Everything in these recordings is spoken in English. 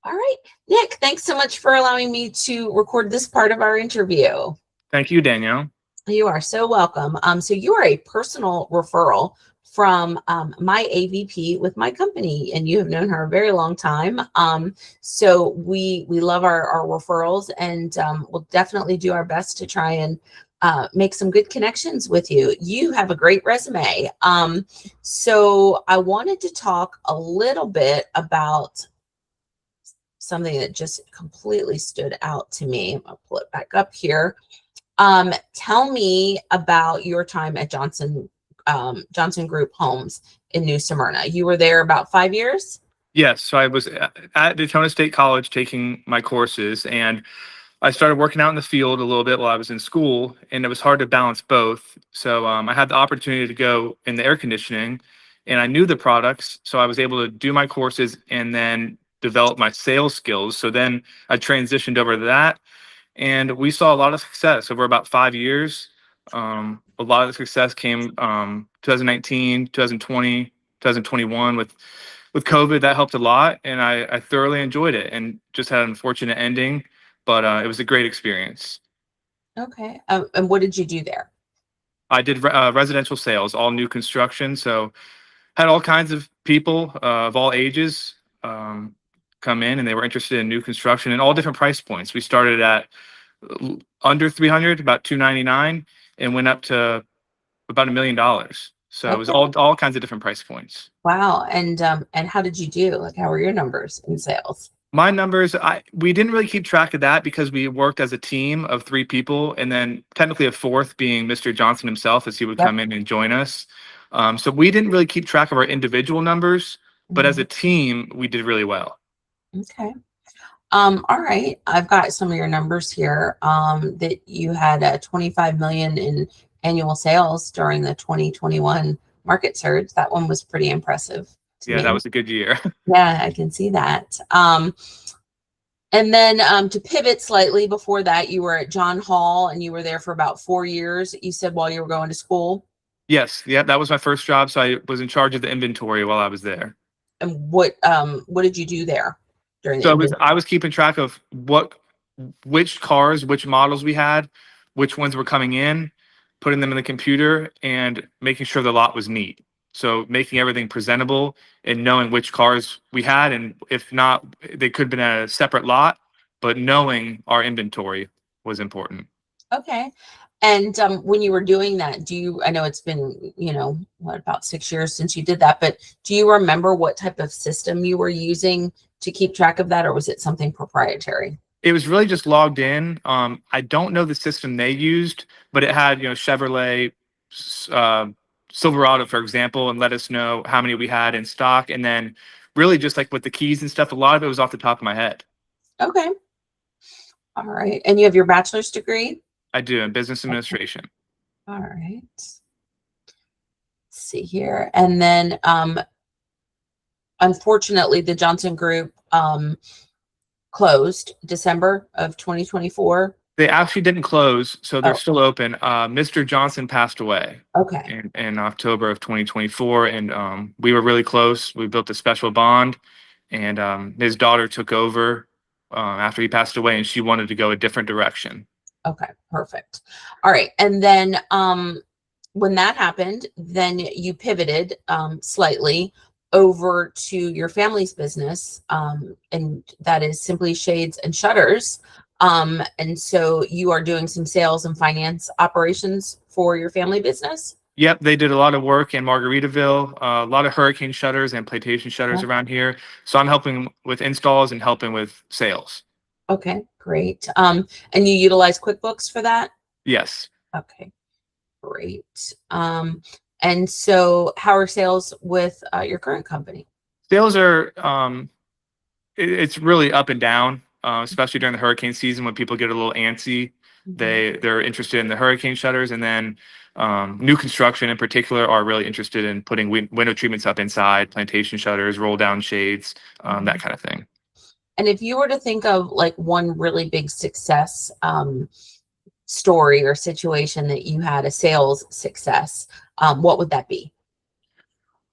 All right, Nick, thanks so much for allowing me to record this part of our interview. Thank you, Danielle. You are so welcome. So you are a personal referral from my AVP with my company, and you have known her a very long time. So we love our referrals, and we'll definitely do our best to try and make some good connections with you. You have a great resume. So I wanted to talk a little bit about something that just completely stood out to me. I'll pull it back up here. Tell me about your time at Johnson Group Homes in New Smyrna. You were there about 5 years? Yes, so I was at Daytona State College taking my courses, and I started working out in the field a little bit while I was in school, and it was hard to balance both. So I had the opportunity to go in the air conditioning, and I knew the products, so I was able to do my courses and then develop my sales skills. So then I transitioned over to that, and we saw a lot of success over about 5 years. A lot of the success came 2019, 2020, 2021 with COVID. That helped a lot, and I thoroughly enjoyed it, and just had an unfortunate ending, but it was a great experience. Okay. And what did you do there? I did residential sales, all new construction, so had all kinds of people of all ages come in, and they were interested in new construction and all different price points. We started at under 300, about 299, and went up to about $1 million. So it was Okay. all kinds of different price points. Wow. And how did you do? Like, how were your numbers in sales? My numbers, we didn't really keep track of that because we worked as a team of 3 people, and then technically a fourth being Mr. Johnson himself, as he would come in and join us. So we didn't really keep track of our individual numbers, but as a team, we did really well. Okay. All right. I've got some of your numbers here. That you had 25 million in annual sales during the 2021 market surge. That one was pretty impressive. Yeah, that was a good year. Yeah, I can see that. And then to pivot slightly, before that, you were at John Hall, and you were there for about 4 years. You said while you were going to school. Yes, yeah, that was my first job. So I was in charge of the inventory while I was there. And what did you do there during the So inventory? I was keeping track of which cars, which models we had, which ones were coming in, putting them in the computer, and making sure the lot was neat. So making everything presentable and knowing which cars we had, and if not, they could have been a separate lot, but knowing our inventory was important. Okay. And when you were doing that, I know it's been, about 6 years since you did that, but do you remember what type of system you were using to keep track of that, or was it something proprietary? It was really just logged in. I don't know the system they used, but it had, Chevrolet, Silverado, for example, and let us know how many we had in stock. And then really just like with the keys and stuff, a lot of it was off the top of my head. Okay. All right. And you have your bachelor's degree? I do, in business administration. All right. Let's see here. And then, unfortunately, the Johnson Group closed December of 2024. They actually didn't close, so they're still open. Mr. Johnson passed away. Okay. In October of 2024, and we were really close. We built a special bond, and his daughter took over after he passed away, and she wanted to go a different direction. Okay, perfect. All right. And then when that happened, then you pivoted slightly over to your family's business, and that is Simply Shades and Shutters. And so you are doing some sales and finance operations for your family business? Yep, they did a lot of work in Margaritaville, a lot of hurricane shutters and plantation shutters around here. So I'm helping with installs and helping with sales. Okay, great. And you utilize QuickBooks for that? Yes. Okay, great. And so how are sales with your current company? Sales are, it's really up and down, especially during the hurricane season when people get a little antsy. They're interested in the hurricane shutters, and then new construction in particular are really interested in putting window treatments up inside, plantation shutters, roll down shades, that kind of thing. And if you were to think of like one really big success story or situation that you had, a sales success, what would that be?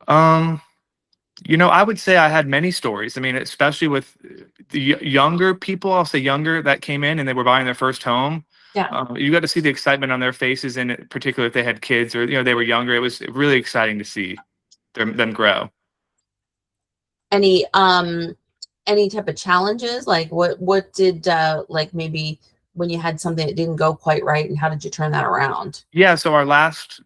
I would say I had many stories. I mean, especially with the younger people, I'll say younger, that came in and they were buying their first home. Yeah. You got to see the excitement on their faces, and particularly if they had kids or they were younger. It was really exciting to see them grow. Any type of challenges? Like what did like maybe when you had something that didn't go quite right, and how did you turn that around? Yeah, so our last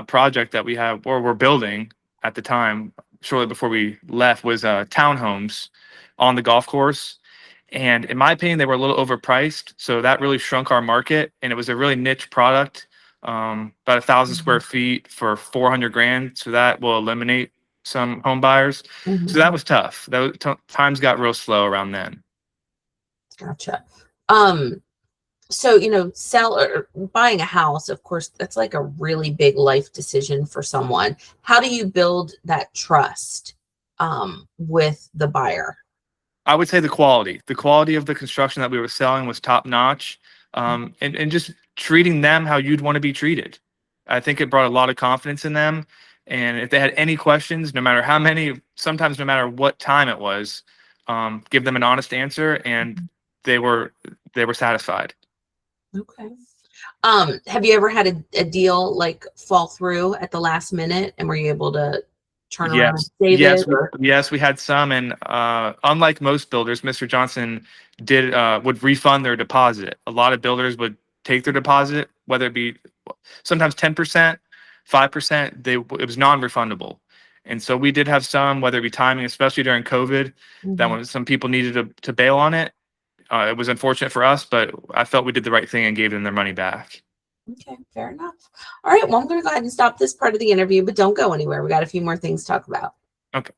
project that we have, or we're building at the time, shortly before we left, was townhomes on the golf course. And in my opinion, they were a little overpriced, so that really shrunk our market. And it was a really niche product, about 1,000 square feet for 400 grand. So that will eliminate some home buyers. Mhm. So that was tough. Times got real slow around then. Gotcha. So, sell or buying a house, of course, that's like a really big life decision for someone. How do you build that trust with the buyer? I would say the quality of the construction that we were selling was top notch. And just treating them how you'd want to be treated. I think it brought a lot of confidence in them. And if they had any questions, no matter how many, sometimes no matter what time it was, give them an honest answer, and they were satisfied. Okay. Have you ever had a deal like fall through at the last minute, and were you able to turn around and Yes, save yes, it? Or? yes. We had some, and unlike most builders, Mr. Johnson would refund their deposit. A lot of builders would take their deposit, whether it be sometimes 10%, 5%. It was non-refundable, and so we did have some, whether it be timing, especially during COVID, that when some people needed to bail on it. It was unfortunate for us, but I felt we did the right thing and gave them their money back. Okay, fair enough. All right, well, I'm going to go ahead and stop this part of the interview, but don't go anywhere. We got a few more things to talk about. Okay.